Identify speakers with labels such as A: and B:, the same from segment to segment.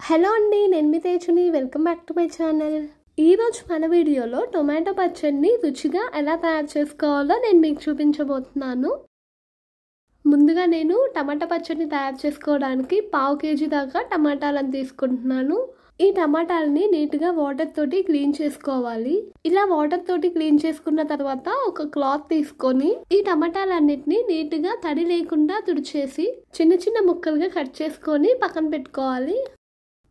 A: Hello అండి, నేను మీ తేజుని. Welcome back to my channel. ఈరోజు మన వీడియోలో టొమాటో పచ్చడిని రుచిగా ఎలా తయారు చేసుకోవాలో నేను మీకు చూపించబోతున్నాను. ముందుగా నేను టమాటా పచ్చడిని తయారు చేసుకోవడానికి 1/2 kg దాకా టమాటాలను తీసుకుంటున్నాను. ఈ టమాటాలని నీట్గా వాటర్ తోటి క్లీన్ చేసుకోవాలి. ఇలా వాటర్ తోటి క్లీన్ చేసుకున్న తర్వాత ఒక క్లాత్ తీసుకొని ఈ టమాటాలన్నిటిని నీట్గా తడి లేకుండా తుడిచేసి చిన్న చిన్న ముక్కలుగా కట్ చేసుకొని పక్కన పెట్టుకోవాలి.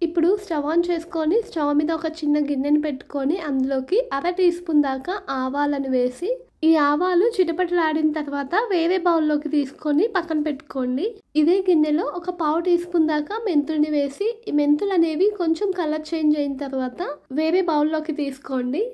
A: ఇప్పుడు స్టవ్ ఆన్ చేసుకొని స్టవ్ మీద ఒక చిన్న గిన్నెని పెట్టుకొని అందులోకి 1/2 టీ స్పూన్ దాకా ఆవాలను వేసి ఈ ఆవాలు చిటపటలాడిన తర్వాత వేరే బౌల్లోకి తీసుకొని పక్కన పెట్టుకోండి. ఇదే గిన్నెలో ఒక 1/2 టీ స్పూన్ దాకా మెంతుల్ని వేసి ఈ మెంతులు అనేవి కొంచెం కలర్ చేంజ్ అయిన తర్వాత వేరే బౌల్లోకి తీసుకోండి.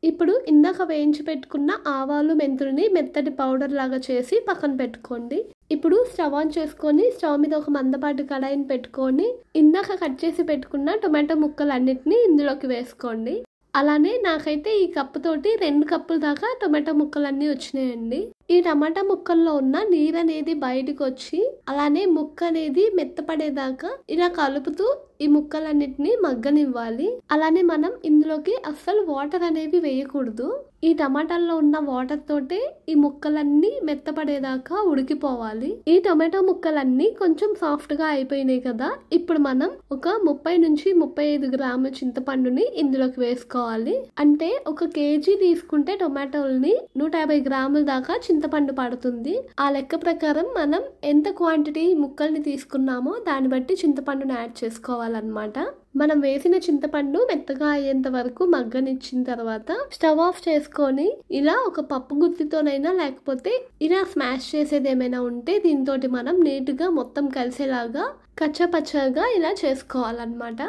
A: ఇప్పుడు ఇందాక వేయించి పెట్టుకున్న ఆవాలు మెంతుల్ని మెత్తటి పౌడర్ లాగా చేసి పక్కన పెట్టుకోండి. ఇప్పుడు స్టవ్ ఆన్ చేసుకొని స్టవ్ మీద ఒక మందపాటి కడాయిని పెట్టుకొని ఇందాక కట్ చేసి పెట్టుకున్న టొమాటో ముక్కలన్నిటిని ఇందులోకి వేసుకోండి. అలానే నాకైతే ఈ కప్పు తోటి 2 కప్పుల దాకా టొమాటో ముక్కలన్నీ వచ్చినాయండి. ఈ టమాటా ముక్కల్లో ఉన్న నీరు అనేది బయటకు వచ్చి అలానే ముక్క అనేది మెత్తపడేదాకా ఇలా కలుపుతూ ఈ ముక్కలన్నిటిని మగ్గనివ్వాలి. అలానే మనం ఇందులోకి అస్సలు వాటర్ అనేవి వేయకూడదు. ఈ టమాటాల్లో ఉన్న వాటర్ తోటే ఈ ముక్కలన్నీ మెత్తపడేదాకా ఉడికిపోవాలి. ఈ టొమాటో ముక్కలన్నీ కొంచెం సాఫ్ట్ గా అయిపోయినాయి కదా. ఇప్పుడు మనం ఒక 30 నుంచి 35 గ్రాముల చింతపండుని ఇందులోకి వేసుకోవాలి. అంటే 1 kg తీసుకుంటే టొమాటోల్ని 150 గ్రాముల దాకా చింతపండు పడుతుంది. ఆ లెక్క ప్రకారం మనం ఎంత క్వాంటిటీ ముక్కల్ని తీసుకున్నామో దాన్ని బట్టి చింతపండుని యాడ్ చేసుకోవాలన్నమాట. మనం వేసిన చింతపండు మెత్తగా అయ్యేంత వరకు మగ్గనిచ్చిన తర్వాత స్టవ్ ఆఫ్ చేసుకొని ఇలా ఒక పప్పు గుత్తితోనైనా లేకపోతే ఇలా స్మాష్ చేసేది ఏమైనా ఉంటే దీంతో మనం నీట్గా మొత్తం కలిసేలాగా కచ్చపచ్చగా ఇలా చేసుకోవాలన్నమాట.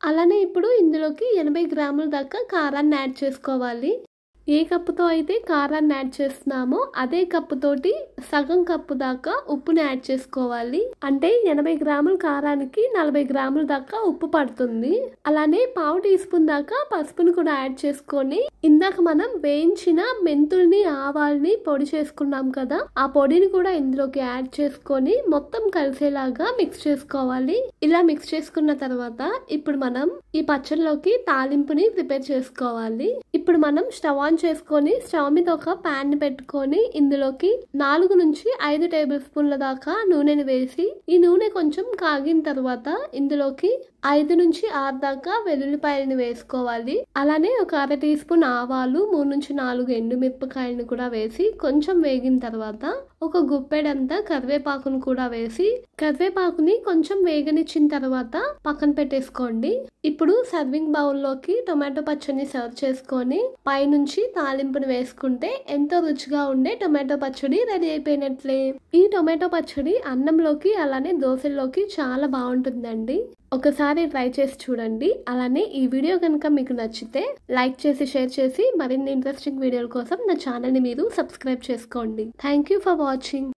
A: అలానే ఇప్పుడు ఇందులోకి 80 గ్రాముల దాకా కారాన్ని యాడ్ చేసుకోవాలి. ఏ కప్పుతో అయితే కారాన్ని యాడ్ చేస్తున్నామో అదే కప్పుతోటి సగం కప్పు దాకా ఉప్పుని యాడ్ చేసుకోవాలి. అంటే 80 గ్రాముల కారానికి 40 గ్రాముల దాకా ఉప్పు పడుతుంది. అలానే 1/2 టీ స్పూన్ దాకా పసుపుని కూడా యాడ్ చేసుకొని ఇందాక మనం వేయించిన మెంతుల్ని ఆవాల్ని పొడి చేసుకున్నాం కదా, ఆ పొడిని కూడా ఇందులోకి యాడ్ చేసుకొని మొత్తం కలిసేలాగా మిక్స్ చేసుకోవాలి. ఇలా మిక్స్ చేసుకున్న తర్వాత ఇప్పుడు మనం ఈ పచ్చడిలోకి తాలింపుని ప్రిపేర్ చేసుకోవాలి. ఇప్పుడు మనం స్టవ్ ఆన్ చేసుకొని స్టవ్ మీద ఒక పాన్ ని పెట్టుకొని ఇందులోకి 4 నుంచి 5 టేబుల్ స్పూన్ల దాకా నూనెని వేసి ఈ నూనె కొంచెం కాగిన తర్వాత ఇందులోకి 5 నుంచి 6 దాకా వెల్లుల్లిపాయలను వేసుకోవాలి. అలానే ఒక 1/2 టీ స్పూన్ ఆవాలు, 3 నుంచి 4 ఎండుమిరపకాయలను కూడా వేసి కొంచెం వేగిన తర్వాత ఒక గుప్పెడంతా కరివేపాకును కూడా వేసి కరివేపాకుని కొంచెం వేగనిచ్చిన తర్వాత పక్కన పెట్టేసుకోండి. ఇప్పుడు సర్వింగ్ బౌల్లోకి టొమాటో పచ్చడిని సర్వ్ చేసుకొని పైనుంచి తాలింపుని వేసుకుంటే ఎంతో రుచిగా ఉండే టొమాటో పచ్చడి రెడీ అయిపోయినట్లే. ఈ టొమాటో పచ్చడి అన్నంలోకి అలానే దోశల్లోకి చాలా బాగుంటుందండి. ఒకసారి ట్రై చేసి చూడండి. అలానే ఈ వీడియో కనుక మీకు నచ్చితే లైక్ చేసి షేర్ చేసి మరిన్ని ఇంట్రెస్టింగ్ వీడియోల కోసం నా ఛానల్ని మీరు సబ్స్క్రైబ్ చేసుకోండి. Thank you for watching.